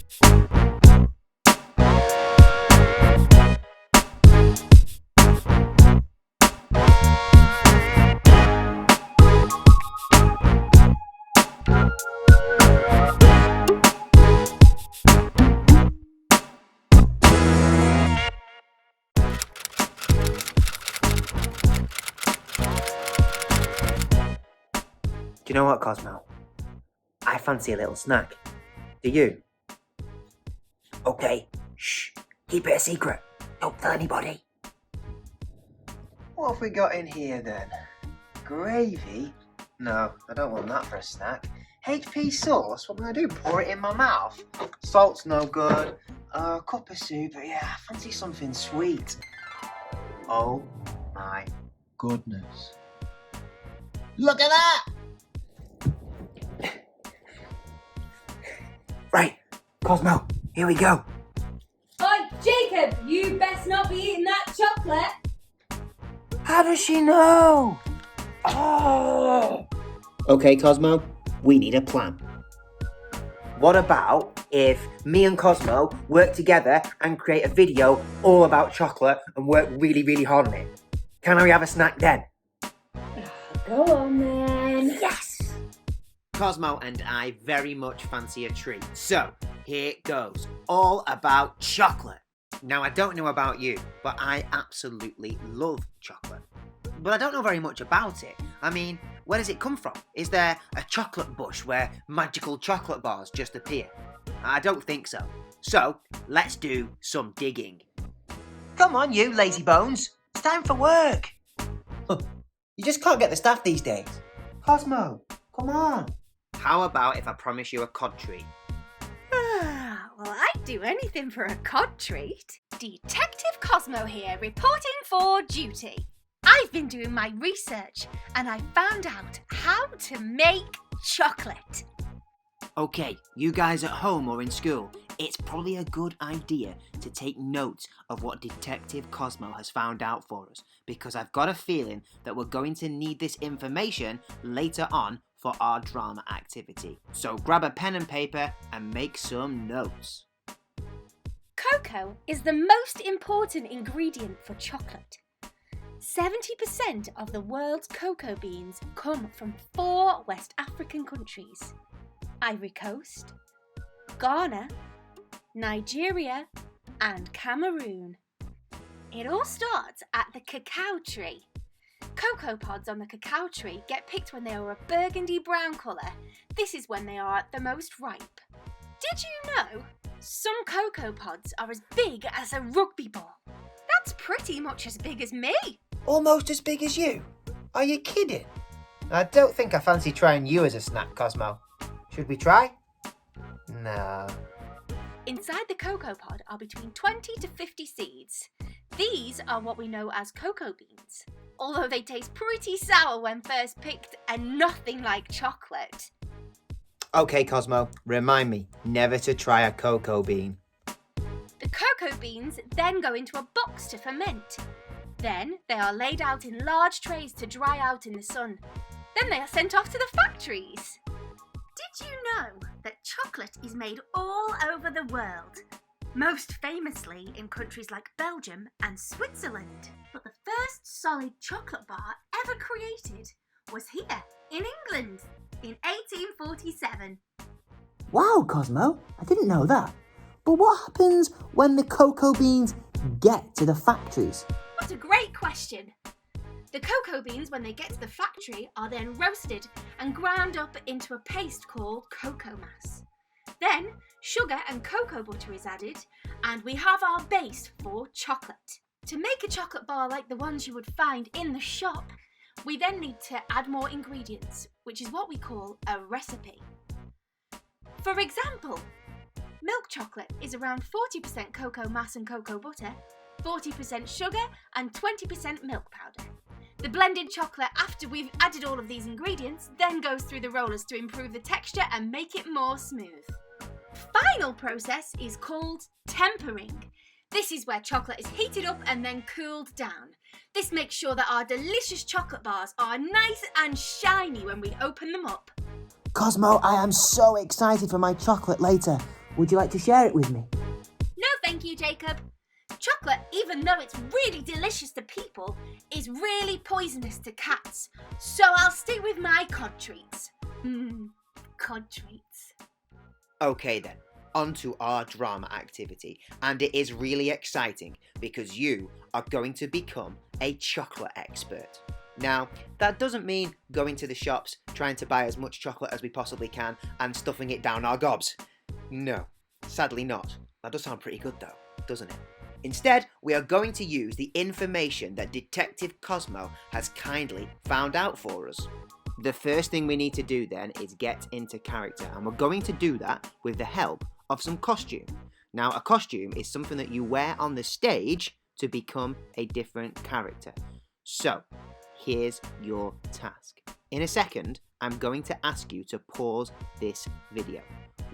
Do you know what, Cosmo? I fancy a little snack. Do you? Okay, shh. Keep it a secret. Don't tell anybody. What have we got in here then? Gravy? No, I don't want that for a snack. HP sauce? What am I gonna do? Pour it in my mouth? Salt's no good. A cup of soup, but yeah, I fancy something sweet. Oh my goodness. Look at that! Right, Cosmo, here we go. Oi, Jacob, you best not be eating that chocolate. How does she know? Oh! Okay, Cosmo, we need a plan. What about if me and Cosmo work together and create a video all about chocolate and work really, really hard on it? Can we have a snack then? Go on then. Yes! Cosmo and I very much fancy a treat. So, here it goes. All about chocolate. Now, I don't know about you, but I absolutely love chocolate. But I don't know very much about it. I mean, where does it come from? Is there a chocolate bush where magical chocolate bars just appear? I don't think so. So, let's do some digging. Come on, you lazy bones. It's time for work. You just can't get the staff these days. Cosmo, come on. How about if I promise you a cod treat? Well, I'd do anything for a cod treat. Detective Cosmo here, reporting for duty. I've been doing my research and I found out how to make chocolate. Okay, you guys at home or in school, it's probably a good idea to take notes of what Detective Cosmo has found out for us, because I've got a feeling that we're going to need this information later on for our drama activity. So grab a pen and paper and make some notes. Cocoa is the most important ingredient for chocolate. 70% of the world's cocoa beans come from 4 West African countries: Ivory Coast, Ghana, Nigeria, and Cameroon. It all starts at the cacao tree. Cocoa pods on the cacao tree get picked when they are a burgundy brown colour. This is when they are at the most ripe. Did you know some cocoa pods are as big as a rugby ball? That's pretty much as big as me. Almost as big as you? Are you kidding? I don't think I fancy trying you as a snack, Cosmo. Should we try? No. Inside the cocoa pod are between 20 to 50 seeds. These are what we know as cocoa beans, although they taste pretty sour when first picked and nothing like chocolate. Okay, Cosmo, remind me never to try a cocoa bean. The cocoa beans then go into a box to ferment. Then they are laid out in large trays to dry out in the sun. Then they are sent off to the factories. Did you know that chocolate is made all over the world? Most famously in countries like Belgium and Switzerland. But the first solid chocolate bar ever created was here in England in 1847. Wow, Cosmo, I didn't know that. But what happens when the cocoa beans get to the factories? What a great question! The cocoa beans, when they get to the factory, are then roasted and ground up into a paste called cocoa mass. Then sugar and cocoa butter is added, and we have our base for chocolate. To make a chocolate bar like the ones you would find in the shop, we then need to add more ingredients, which is what we call a recipe. For example, milk chocolate is around 40% cocoa mass and cocoa butter, 40% sugar and 20% milk powder. The blended chocolate, after we've added all of these ingredients, then goes through the rollers to improve the texture and make it more smooth. Final process is called tempering. This is where chocolate is heated up and then cooled down. This makes sure that our delicious chocolate bars are nice and shiny when we open them up. Cosmo, I am so excited for my chocolate later. Would you like to share it with me? No, thank you, Jacob. Chocolate, even though it's really delicious to people, is really poisonous to cats. So I'll stick with my cod treats. Cod treats. Okay then, on to our drama activity, and it is really exciting because you are going to become a chocolate expert. Now, that doesn't mean going to the shops, trying to buy as much chocolate as we possibly can and stuffing it down our gobs. No, sadly not. That does sound pretty good though, doesn't it? Instead, we are going to use the information that Detective Cosmo has kindly found out for us. The first thing we need to do then is get into character, and we're going to do that with the help of some costume. Now, a costume is something that you wear on the stage to become a different character. So, here's your task. In a second, I'm going to ask you to pause this video.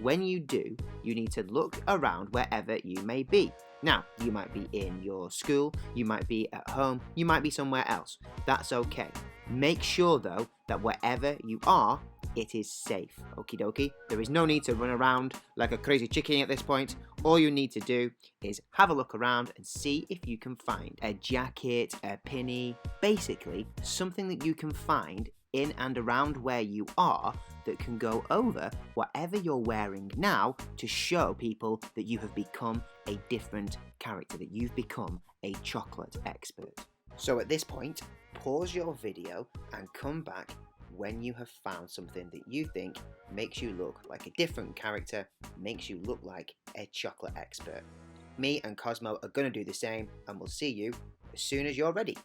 When you do, you need to look around wherever you may be. Now, you might be in your school, you might be at home, you might be somewhere else. That's okay. Make sure though that wherever you are, it is safe. Okie dokie. There is no need to run around like a crazy chicken at this point. All you need to do is have a look around and see if you can find a jacket, a pinny, basically something that you can find in and around where you are that can go over whatever you're wearing now to show people that you have become a different character, that you've become a chocolate expert. So at this point, pause your video and come back when you have found something that you think makes you look like a different character, makes you look like a chocolate expert. Me and Cosmo are going to do the same, and we'll see you as soon as you're ready.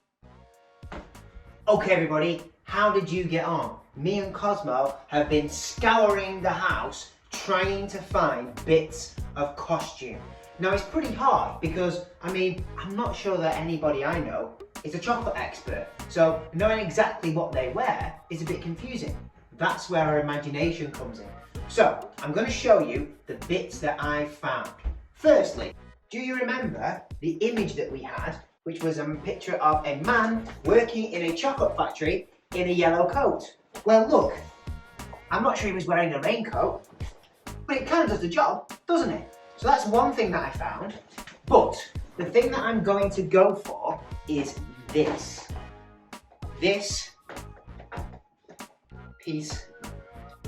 Okay everybody, how did you get on? Me and Cosmo have been scouring the house trying to find bits of costume. Now it's pretty hard because, I'm not sure that anybody I know is a chocolate expert. So knowing exactly what they wear is a bit confusing. That's where our imagination comes in. So I'm going to show you the bits that I found. Firstly, do you remember the image that we had, which was a picture of a man working in a chocolate factory in a yellow coat? Well look, I'm not sure he was wearing a raincoat, but it kind of does the job, doesn't it? So that's one thing that I found, but the thing that I'm going to go for is this. This piece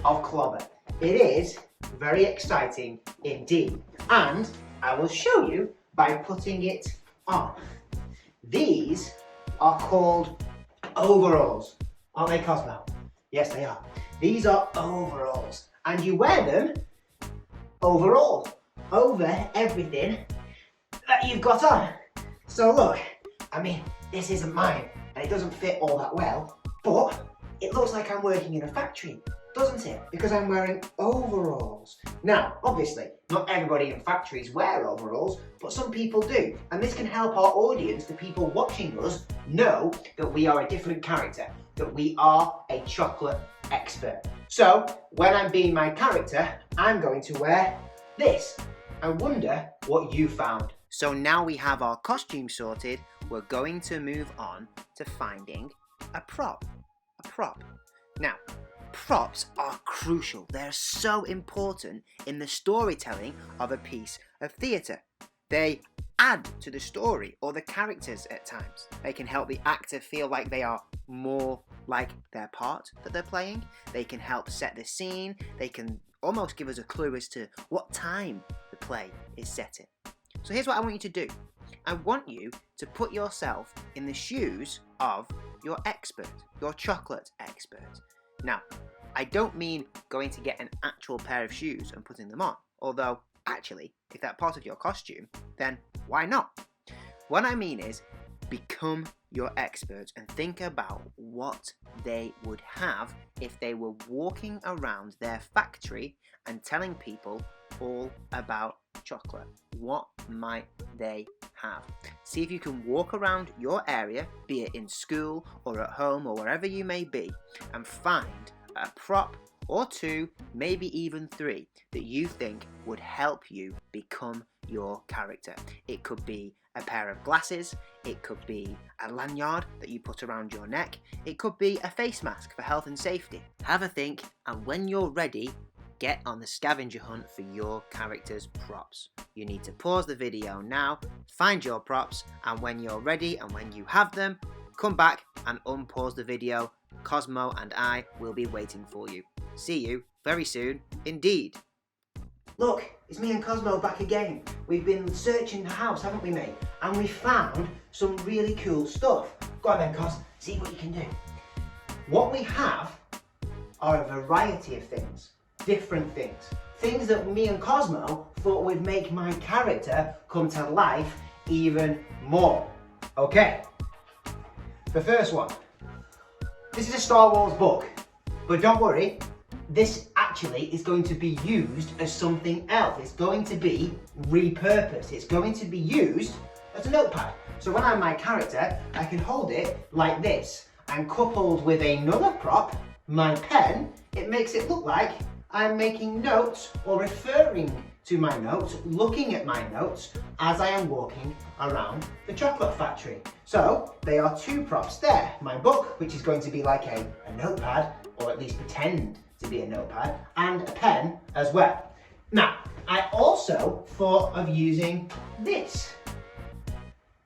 of clobber. It is very exciting indeed, and I will show you by putting it on. These are called overalls, aren't they, Cosmo? Yes, they are. These are overalls, and you wear them overall, over everything that you've got on. So look, this isn't mine, and it doesn't fit all that well, but it looks like I'm working in a factory, doesn't it? Because I'm wearing overalls. Now, obviously, not everybody in factories wear overalls, but some people do. And this can help our audience, the people watching us, know that we are a different character, that we are a chocolate expert. So, when I'm being my character, I'm going to wear this. I wonder what you found. So now we have our costume sorted, we're going to move on to finding a prop. Now, props are crucial. They're so important in the storytelling of a piece of theatre. They add to the story or the characters at times. They can help the actor feel like they are more like their part that they're playing. They can help set the scene. They can almost give us a clue as to what time the play is set in. So here's what I want you to do. I want you to put yourself in the shoes of your expert, your chocolate expert. Now, I don't mean going to get an actual pair of shoes and putting them on, although actually, if that's part of your costume, then why not? What I mean is, become your expert and think about what they would have if they were walking around their factory and telling people all about chocolate. What might they have? See if you can walk around your area, be it in school or at home or wherever you may be, and find a prop or two, maybe even three, that you think would help you become your character. It could be a pair of glasses, it could be a lanyard that you put around your neck, it could be a face mask for health and safety. Have a think, and when you're ready, get on the scavenger hunt for your character's props. You need to pause the video now, find your props, and when you're ready and when you have them, come back and unpause the video. Cosmo and I will be waiting for you. See you very soon indeed. Look, it's me and Cosmo back again. We've been searching the house, haven't we, mate? And we found some really cool stuff. Go on then, Cos, see what you can do. What we have are a variety of things, different things. Things that me and Cosmo thought would make my character come to life even more. Okay, the first one. This is a Star Wars book, but don't worry, this actually is going to be used as something else. It's going to be repurposed. It's going to be used as a notepad. So when I'm my character, I can hold it like this, and coupled with another prop, my pen, it makes it look like I'm making notes or referring to my notes, looking at my notes as I am walking around the chocolate factory. So there are two props there. My book, which is going to be like a notepad, or at least pretend to be a notepad, and a pen as well. Now, I also thought of using this,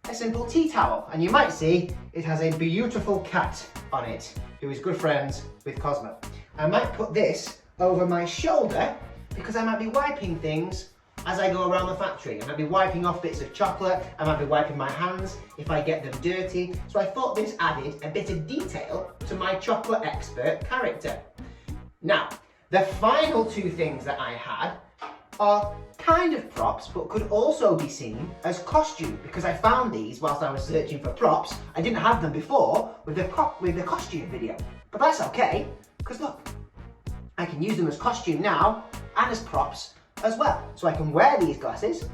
a simple tea towel, and you might see it has a beautiful cat on it who is good friends with Cosmo. I might put this over my shoulder because I might be wiping things as I go around the factory. I might be wiping off bits of chocolate, I might be wiping my hands if I get them dirty. So I thought this added a bit of detail to my chocolate expert character. Now, the final two things that I had are kind of props, but could also be seen as costume, because I found these whilst I was searching for props. I didn't have them before with the costume video, but that's okay, because look, I can use them as costume now and as props as well. So I can wear these glasses, and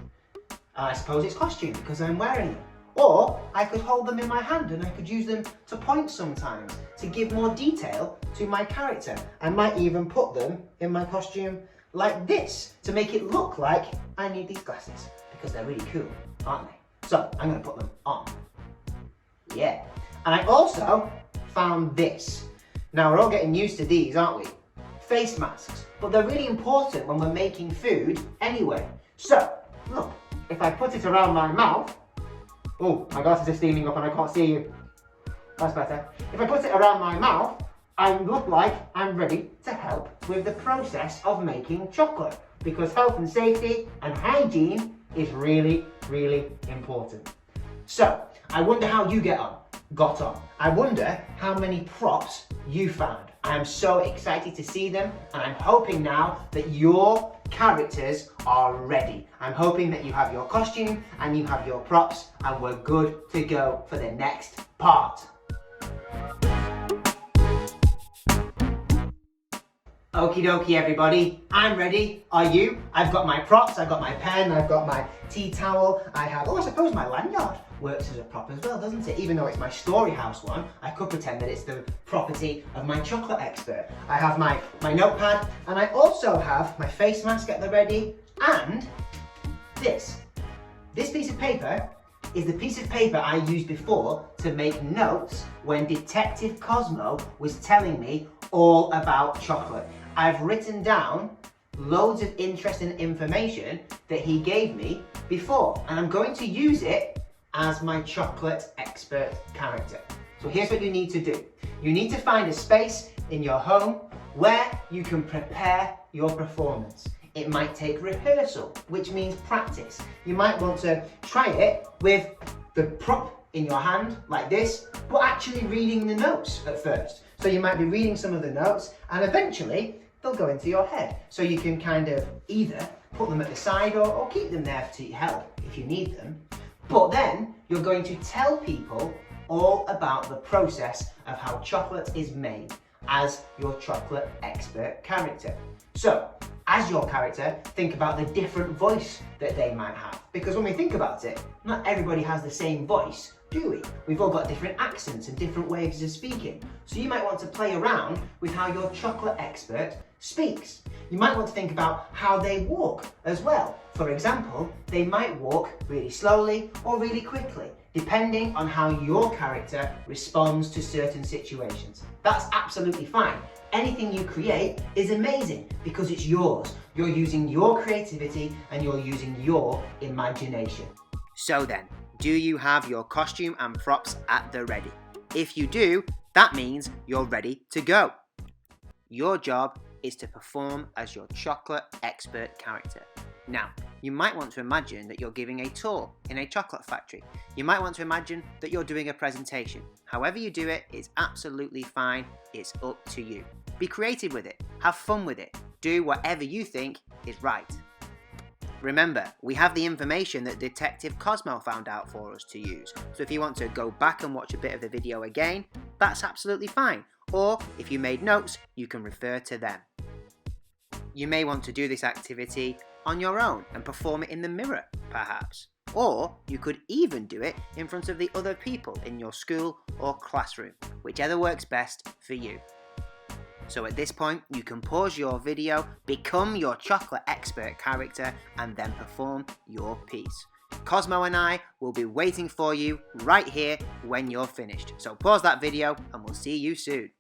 I suppose it's costume because I'm wearing them. Or I could hold them in my hand and I could use them to point sometimes to give more detail to my character. I might even put them in my costume like this to make it look like I need these glasses because they're really cool, aren't they? So I'm going to put them on. Yeah. And I also found this. Now we're all getting used to these, aren't we? Face masks. But they're really important when we're making food anyway. So, look, if I put it around my mouth, oh, my glasses are steaming up and I can't see you. That's better. If I put it around my mouth, I look like I'm ready to help with the process of making chocolate, because health and safety and hygiene is really, really important. So, I wonder how you got on. I wonder how many props you found. I am so excited to see them, and I'm hoping now that your characters are ready. I'm hoping that you have your costume and you have your props, and we're good to go for the next part. Okie dokie everybody, I'm ready. Are you? I've got my props, I've got my pen, I've got my tea towel, I suppose my lanyard works as a prop as well, doesn't it? Even though it's my story house one, I could pretend that it's the property of my chocolate expert. I have my notepad, and I also have my face mask at the ready, and this. This piece of paper is the piece of paper I used before to make notes when Detective Cosmo was telling me all about chocolate. I've written down loads of interesting information that he gave me before, and I'm going to use it as my chocolate expert character. So here's what you need to do. You need to find a space in your home where you can prepare your performance. It might take rehearsal, which means practice. You might want to try it with the prop in your hand, like this, but actually reading the notes at first. So you might be reading some of the notes, and eventually they'll go into your head. So you can kind of either put them at the side or keep them there to help if you need them. But then you're going to tell people all about the process of how chocolate is made as your chocolate expert character. So, as your character, think about the different voice that they might have. Because when we think about it, not everybody has the same voice, do we? We've all got different accents and different ways of speaking. So you might want to play around with how your chocolate expert speaks. You might want to think about how they walk as well. For example, they might walk really slowly or really quickly. depending on how your character responds to certain situations. That's absolutely fine. Anything you create is amazing because it's yours. You're using your creativity and you're using your imagination. So then, do you have your costume and props at the ready? If you do, that means you're ready to go. Your job is to perform as your chocolate expert character. Now, you might want to imagine that you're giving a tour in a chocolate factory. You might want to imagine that you're doing a presentation. However you do it is absolutely fine. It's up to you. Be creative with it. Have fun with it. Do whatever you think is right. Remember, we have the information that Detective Cosmo found out for us to use. So if you want to go back and watch a bit of the video again, that's absolutely fine. Or if you made notes, you can refer to them. You may want to do this activity on your own and perform it in the mirror, perhaps. Or you could even do it in front of the other people in your school or classroom, whichever works best for you. So at this point, you can pause your video, become your chocolate expert character, and then perform your piece. Cosmo and I will be waiting for you right here when you're finished. So pause that video and we'll see you soon.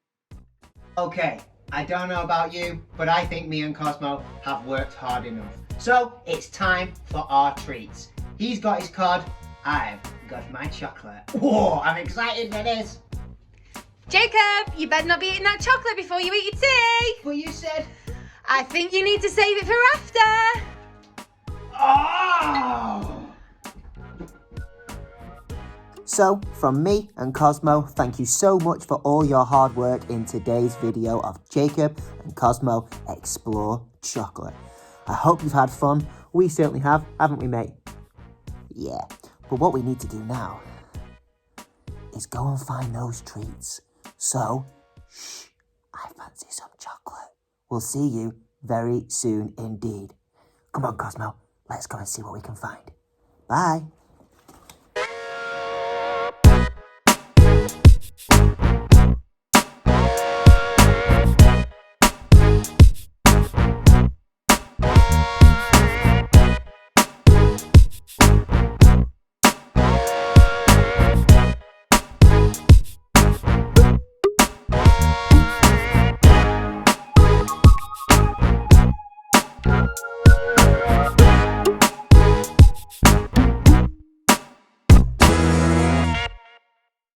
Okay, I don't know about you, but I think me and Cosmo have worked hard enough. So it's time for our treats. He's got his cod, I've got my chocolate. Whoa, I'm excited for this. Jacob, you better not be eating that chocolate before you eat your tea. But you said... I think you need to save it for after. Oh! So, from me and Cosmo, thank you so much for all your hard work in today's video of Jacob and Cosmo Explore Chocolate. I hope you've had fun. We certainly have, haven't we, mate? Yeah, but what we need to do now is go and find those treats. So, shh, I fancy some chocolate. We'll see you very soon indeed. Come on, Cosmo, let's go and see what we can find. Bye.